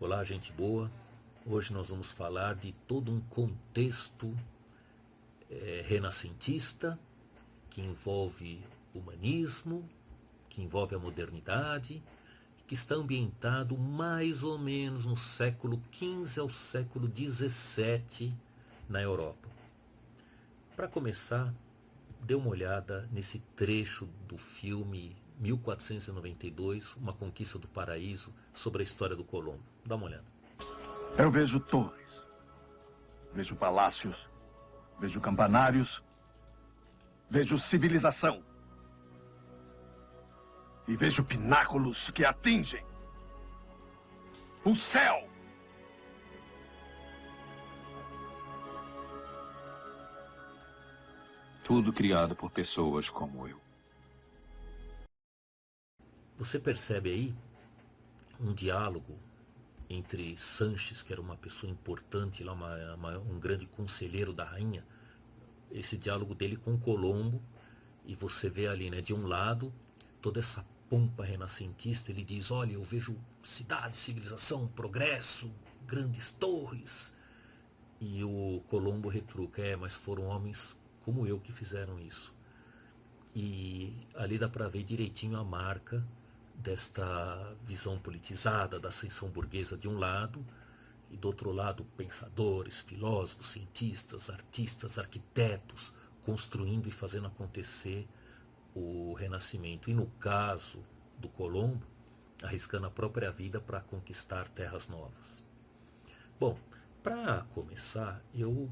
Olá, gente boa. Hoje nós vamos falar de todo um contexto renascentista que envolve humanismo, que envolve a modernidade, que está ambientado mais ou menos no século XV ao século XVII na Europa. Para começar, dê uma olhada nesse trecho do filme 1492, Uma Conquista do Paraíso, sobre a história do Colombo. Dá uma olhada. Eu vejo torres, vejo palácios, vejo campanários, vejo civilização. E vejo pináculos que atingem o céu. Tudo criado por pessoas como eu. Você percebe aí um diálogo entre Sanches, que era uma pessoa importante, lá, um grande conselheiro da rainha, esse diálogo dele com Colombo, e você vê ali, né, de um lado, toda essa pompa renascentista. Ele diz: olha, eu vejo cidade, civilização, progresso, grandes torres. E o Colombo retruca: mas foram homens como eu que fizeram isso. E ali dá para ver direitinho a marca desta visão politizada da ascensão burguesa de um lado, e do outro lado pensadores, filósofos, cientistas, artistas, arquitetos, construindo e fazendo acontecer o Renascimento. E no caso do Colombo, arriscando a própria vida para conquistar terras novas. Bom, para começar, eu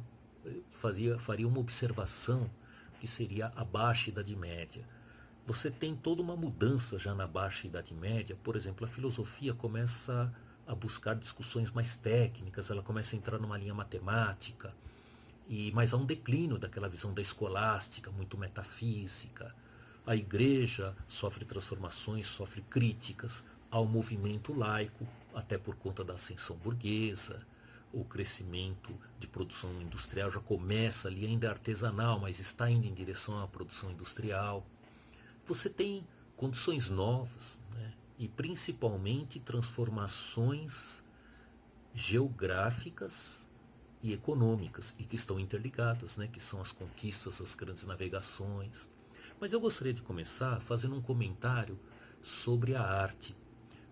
faria uma observação que seria a Baixa Idade Média. Você tem toda uma mudança já na Baixa Idade Média. Por exemplo, a filosofia começa a buscar discussões mais técnicas, ela começa a entrar numa linha matemática, mas há um declínio daquela visão da escolástica, muito metafísica. A igreja sofre transformações, sofre críticas ao movimento laico, até por conta da ascensão burguesa. O crescimento de produção industrial já começa ali, ainda artesanal, mas está indo em direção à produção industrial. Você tem condições novas, né? E principalmente transformações geográficas e econômicas, e que estão interligadas, né? Que são as conquistas, as grandes navegações. Mas eu gostaria de começar fazendo um comentário sobre a arte.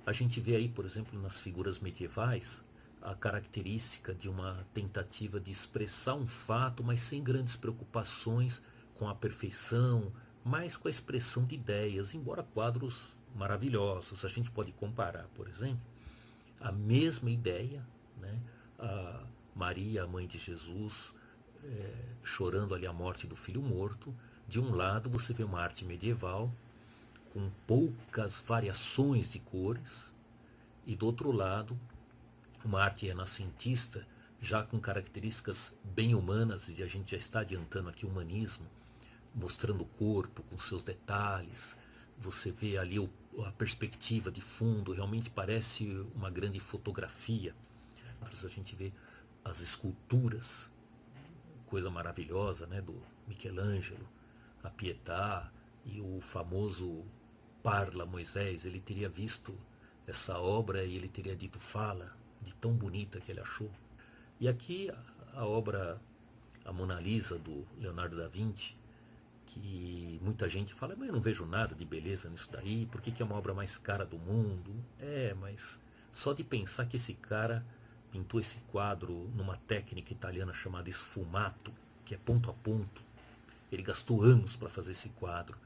A gente vê aí, por exemplo, nas figuras medievais, a característica de uma tentativa de expressar um fato, mas sem grandes preocupações com a perfeição, mas com a expressão de ideias, embora quadros maravilhosos. A gente pode comparar, por exemplo, a mesma ideia, né? A Maria, a mãe de Jesus, chorando ali a morte do filho morto. De um lado você vê uma arte medieval com poucas variações de cores, e do outro lado uma arte renascentista já com características bem humanas, e a gente já está adiantando aqui o humanismo, mostrando o corpo com seus detalhes. Você vê ali a perspectiva de fundo, realmente parece uma grande fotografia. A gente vê as esculturas, coisa maravilhosa, né, do Michelangelo, a Pietà, e o famoso Parla Moisés. Ele teria visto essa obra e ele teria dito fala, de tão bonita que ele achou. E aqui a obra, a Mona Lisa, do Leonardo da Vinci, que muita gente fala: mas eu não vejo nada de beleza nisso daí, por que é uma obra mais cara do mundo? Mas só de pensar que esse cara pintou esse quadro numa técnica italiana chamada sfumato, que é ponto a ponto. Ele gastou anos para fazer esse quadro,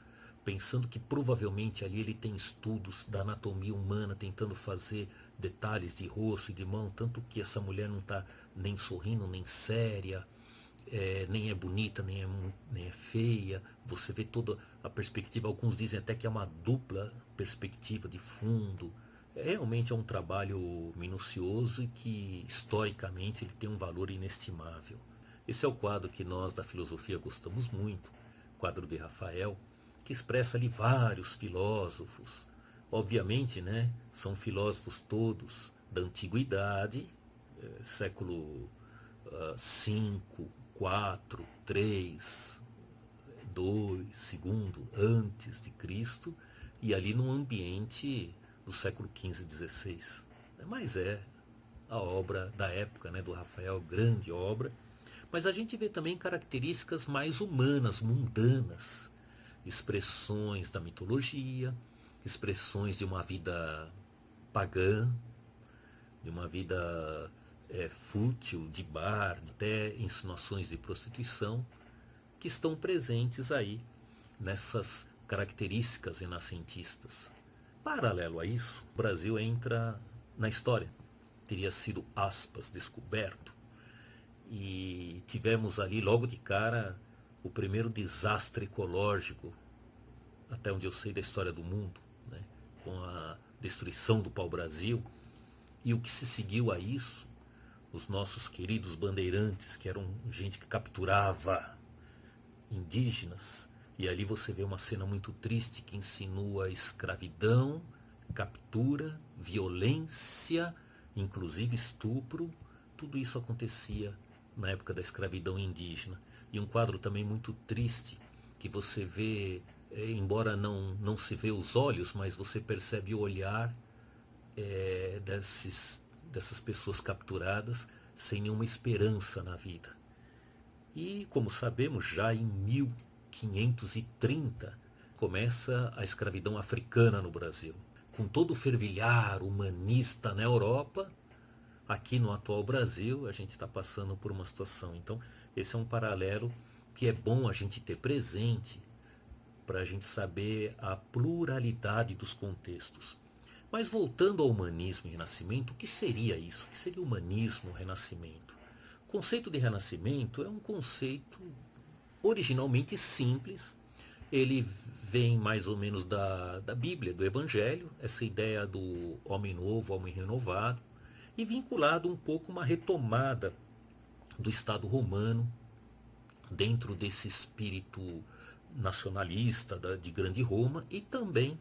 pensando que provavelmente ali ele tem estudos da anatomia humana, tentando fazer detalhes de rosto e de mão, tanto que essa mulher não está nem sorrindo, nem séria, nem é bonita, nem é feia. Você vê toda a perspectiva. Alguns dizem até que é uma dupla perspectiva de fundo. Realmente é um trabalho minucioso e que historicamente ele tem um valor inestimável. Esse é o quadro que nós da filosofia gostamos muito, quadro de Rafael, que expressa ali vários filósofos. Obviamente, né, são filósofos todos da antiguidade, século 5, 4, 3, 2, segundo, antes de Cristo, e ali num ambiente do século XV e XVI. Mas a obra da época, né, do Rafael, grande obra. Mas a gente vê também características mais humanas, mundanas, expressões da mitologia, expressões de uma vida pagã, de uma vida fútil, de bar, até insinuações de prostituição, que estão presentes aí nessas características renascentistas. Paralelo a isso, o Brasil entra na história. Teria sido, aspas, descoberto. E tivemos ali logo de cara o primeiro desastre ecológico, até onde eu sei, da história do mundo, né? Com a destruição do pau-brasil. E o que se seguiu a isso, os nossos queridos bandeirantes, que eram gente que capturava indígenas, e ali você vê uma cena muito triste que insinua escravidão, captura, violência, inclusive estupro. Tudo isso acontecia na época da escravidão indígena. E um quadro também muito triste, que você vê, embora não se vê os olhos, mas você percebe o olhar dessas pessoas capturadas sem nenhuma esperança na vida. E, como sabemos, já em 1530 começa a escravidão africana no Brasil. Com todo o fervilhar humanista na Europa, aqui no atual Brasil a gente está passando por uma situação. Então, esse é um paralelo que é bom a gente ter presente para a gente saber a pluralidade dos contextos. Mas voltando ao humanismo e renascimento, o que seria isso? O que seria humanismo e renascimento? O conceito de renascimento é um conceito originalmente simples. Ele vem mais ou menos da Bíblia, do Evangelho, essa ideia do homem novo, homem renovado, e vinculado um pouco uma retomada do Estado romano dentro desse espírito nacionalista de Grande Roma e também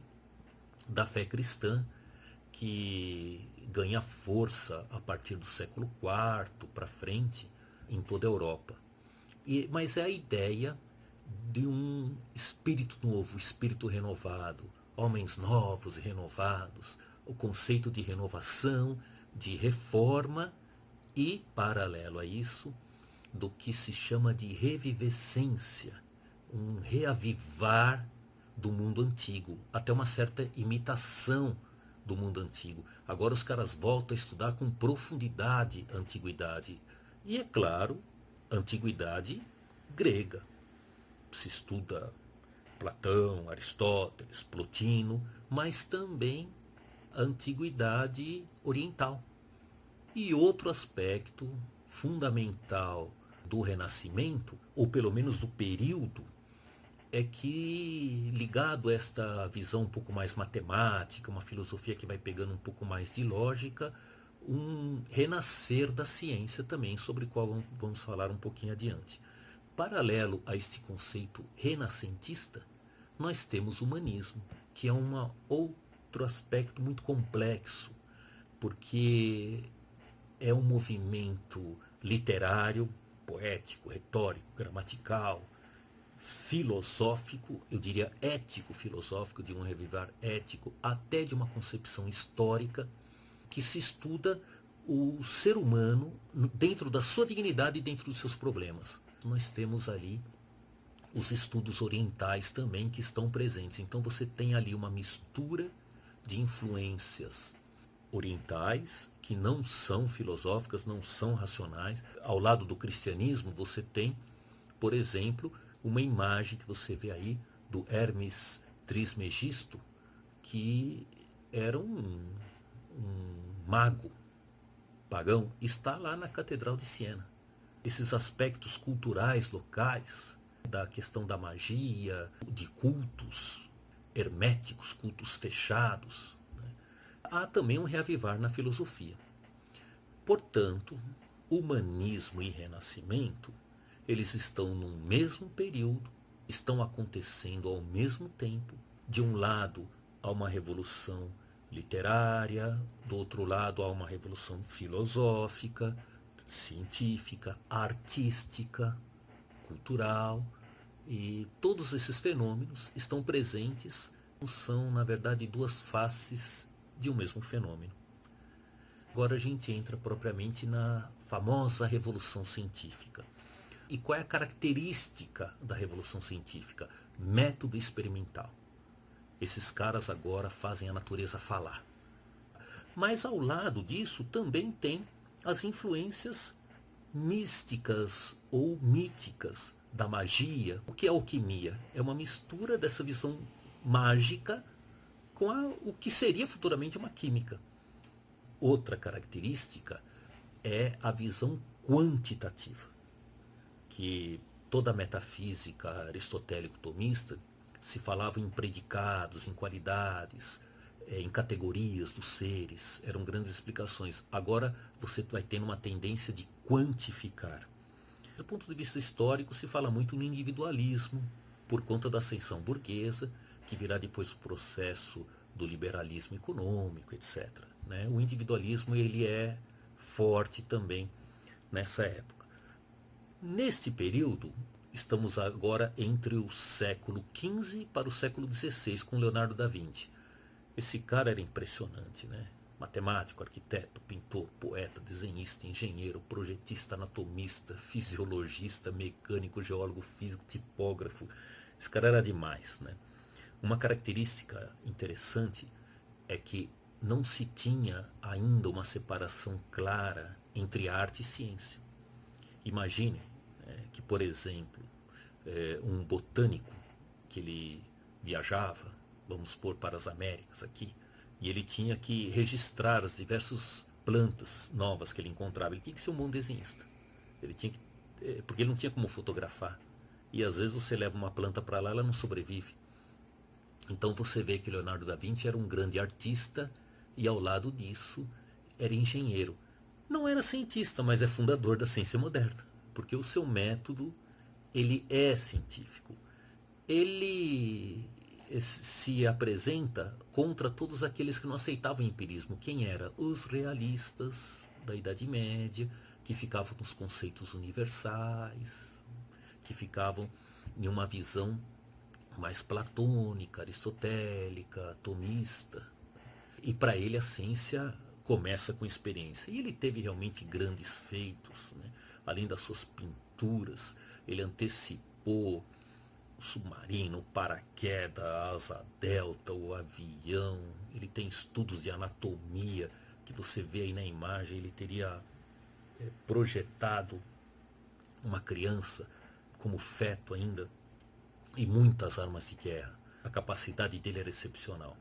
da fé cristã, que ganha força a partir do século IV para frente em toda a Europa. Mas é a ideia de um espírito novo, espírito renovado, homens novos e renovados, o conceito de renovação, de reforma e, paralelo a isso, do que se chama de revivescência, um reavivar do mundo antigo, até uma certa imitação do mundo antigo. Agora os caras voltam a estudar com profundidade a antiguidade. E é claro, antiguidade grega. Se estuda Platão, Aristóteles, Plotino, mas também a antiguidade oriental. E outro aspecto fundamental do Renascimento, ou pelo menos do período, é que, ligado a esta visão um pouco mais matemática, uma filosofia que vai pegando um pouco mais de lógica, um renascer da ciência também, sobre o qual vamos falar um pouquinho adiante. Paralelo a este conceito renascentista, nós temos o humanismo, que é um outro aspecto muito complexo, porque é um movimento literário, poético, retórico, gramatical, filosófico, eu diria ético-filosófico, de um revivar ético, até de uma concepção histórica, que se estuda o ser humano dentro da sua dignidade e dentro dos seus problemas. Nós temos ali os estudos orientais também que estão presentes. Então você tem ali uma mistura de influências orientais, que não são filosóficas, não são racionais. Ao lado do cristianismo você tem, por exemplo, uma imagem que você vê aí do Hermes Trismegisto, que era um mago pagão, está lá na Catedral de Siena. Esses aspectos culturais locais, da questão da magia, de cultos herméticos, cultos fechados, né? Há também um reavivar na filosofia. Portanto, humanismo e renascimento, eles estão no mesmo período, estão acontecendo ao mesmo tempo. De um lado há uma revolução literária, do outro lado há uma revolução filosófica, científica, artística, cultural, e todos esses fenômenos estão presentes, são na verdade duas faces de um mesmo fenômeno. Agora a gente entra propriamente na famosa Revolução Científica. E qual é a característica da Revolução Científica? Método experimental. Esses caras agora fazem a natureza falar. Mas ao lado disso também tem as influências místicas ou míticas da magia. O que é alquimia? É uma mistura dessa visão mágica com o que seria futuramente uma química. Outra característica é a visão quantitativa, que toda a metafísica aristotélico-tomista se falava em predicados, em qualidades, em categorias dos seres, eram grandes explicações. Agora você vai tendo uma tendência de quantificar. Do ponto de vista histórico, se fala muito no individualismo, por conta da ascensão burguesa, que virá depois o processo do liberalismo econômico, etc. O individualismo ele é forte também nessa época. Neste período, estamos agora entre o século XV para o século XVI, com Leonardo da Vinci. Esse cara era impressionante, Matemático, arquiteto, pintor, poeta, desenhista, engenheiro, projetista, anatomista, fisiologista, mecânico, geólogo, físico, tipógrafo. Esse cara era demais, Uma característica interessante é que não se tinha ainda uma separação clara entre arte e ciência. Imagine que, por exemplo, um botânico que ele viajava, vamos supor, para as Américas aqui, e ele tinha que registrar as diversas plantas novas que ele encontrava. Ele tinha que ser um bom desenhista. Ele tinha que, porque ele não tinha como fotografar. E às vezes você leva uma planta para lá, ela não sobrevive. Então você vê que Leonardo da Vinci era um grande artista e ao lado disso era engenheiro. Não era cientista, mas é fundador da ciência moderna, porque o seu método ele é científico. Ele se apresenta contra todos aqueles que não aceitavam o empirismo. Quem era? Os realistas da Idade Média, que ficavam nos conceitos universais, que ficavam em uma visão mais platônica, aristotélica, tomista. E para ele a ciência começa com experiência. E ele teve realmente grandes feitos, Além das suas pinturas, ele antecipou o submarino, o paraquedas, a asa delta, o avião. Ele tem estudos de anatomia que você vê aí na imagem. Ele teria projetado uma criança como feto ainda, e muitas armas de guerra. A capacidade dele era excepcional.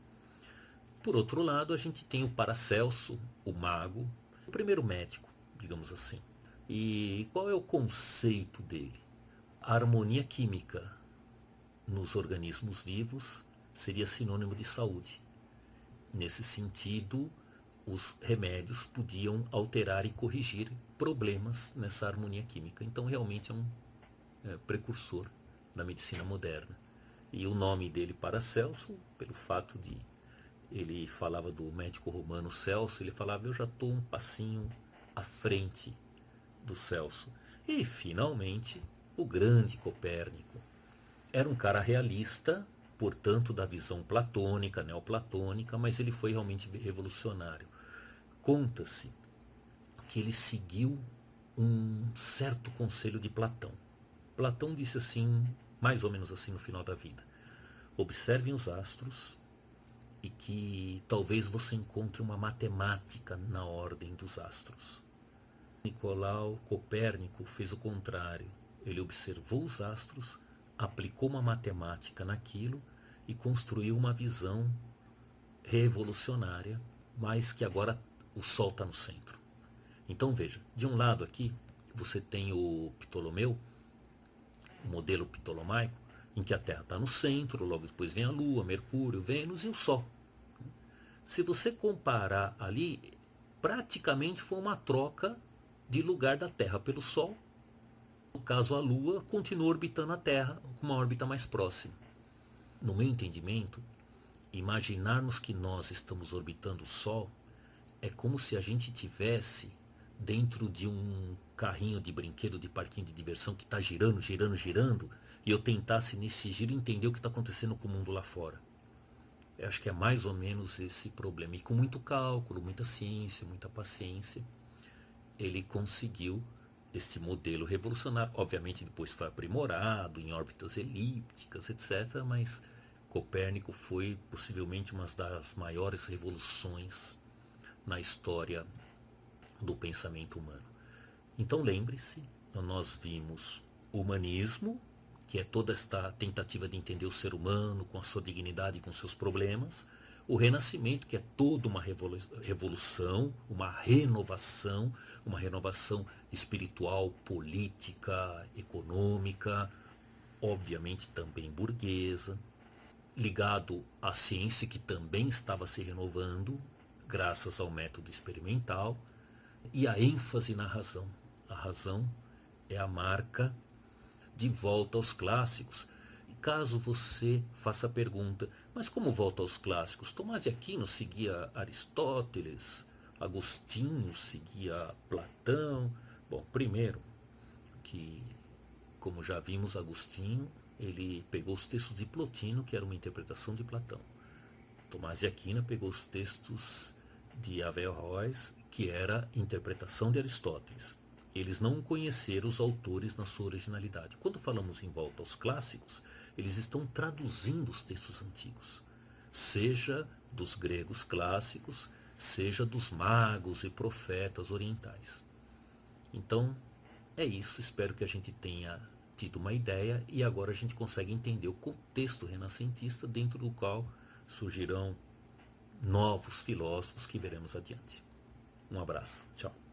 Por outro lado, a gente tem o Paracelso, o mago, o primeiro médico, digamos assim. E qual é o conceito dele? A harmonia química nos organismos vivos seria sinônimo de saúde. Nesse sentido, os remédios podiam alterar e corrigir problemas nessa harmonia química. Então, realmente é um precursor da medicina moderna. E o nome dele, Paracelso, pelo fato de ele falava do médico romano Celso, ele falava: eu já estou um passinho à frente do Celso. E, finalmente, o grande Copérnico. Era um cara realista, portanto, da visão platônica, neoplatônica, mas ele foi realmente revolucionário. Conta-se que ele seguiu um certo conselho de Platão. Platão disse assim, mais ou menos assim no final da vida: observem os astros e que talvez você encontre uma matemática na ordem dos astros. Nicolau Copérnico fez o contrário. Ele observou os astros, aplicou uma matemática naquilo e construiu uma visão revolucionária, mas que agora o Sol está no centro. Então veja, de um lado aqui você tem o Ptolomeu, o modelo ptolomaico, em que a Terra está no centro, logo depois vem a Lua, Mercúrio, Vênus e o Sol. Se você comparar ali, praticamente foi uma troca de lugar da Terra pelo Sol. No caso, a Lua continua orbitando a Terra com uma órbita mais próxima. No meu entendimento, imaginarmos que nós estamos orbitando o Sol é como se a gente tivesse dentro de um carrinho de brinquedo de parquinho de diversão que está girando, girando, girando, e eu tentasse nesse giro entender o que está acontecendo com o mundo lá fora. Eu acho que é mais ou menos esse problema. E com muito cálculo, muita ciência, muita paciência, ele conseguiu este modelo revolucionário. Obviamente depois foi aprimorado em órbitas elípticas, etc. Mas Copérnico foi possivelmente uma das maiores revoluções na história do pensamento humano. Então lembre-se, nós vimos o humanismo, que é toda esta tentativa de entender o ser humano com a sua dignidade e com seus problemas. O Renascimento, que é toda uma revolução, uma renovação espiritual, política, econômica, obviamente também burguesa, ligado à ciência que também estava se renovando, graças ao método experimental, e a ênfase na razão. A razão é a marca de volta aos clássicos. E caso você faça a pergunta, mas como volta aos clássicos? Tomás de Aquino seguia Aristóteles, Agostinho seguia Platão. Bom, primeiro que, como já vimos, Agostinho, ele pegou os textos de Plotino, que era uma interpretação de Platão. Tomás de Aquino pegou os textos de Averroes, que era interpretação de Aristóteles. Eles não conheceram os autores na sua originalidade. Quando falamos em volta aos clássicos, eles estão traduzindo os textos antigos, seja dos gregos clássicos, seja dos magos e profetas orientais. Então, é isso. Espero que a gente tenha tido uma ideia e agora a gente consegue entender o contexto renascentista dentro do qual surgirão novos filósofos que veremos adiante. Um abraço. Tchau.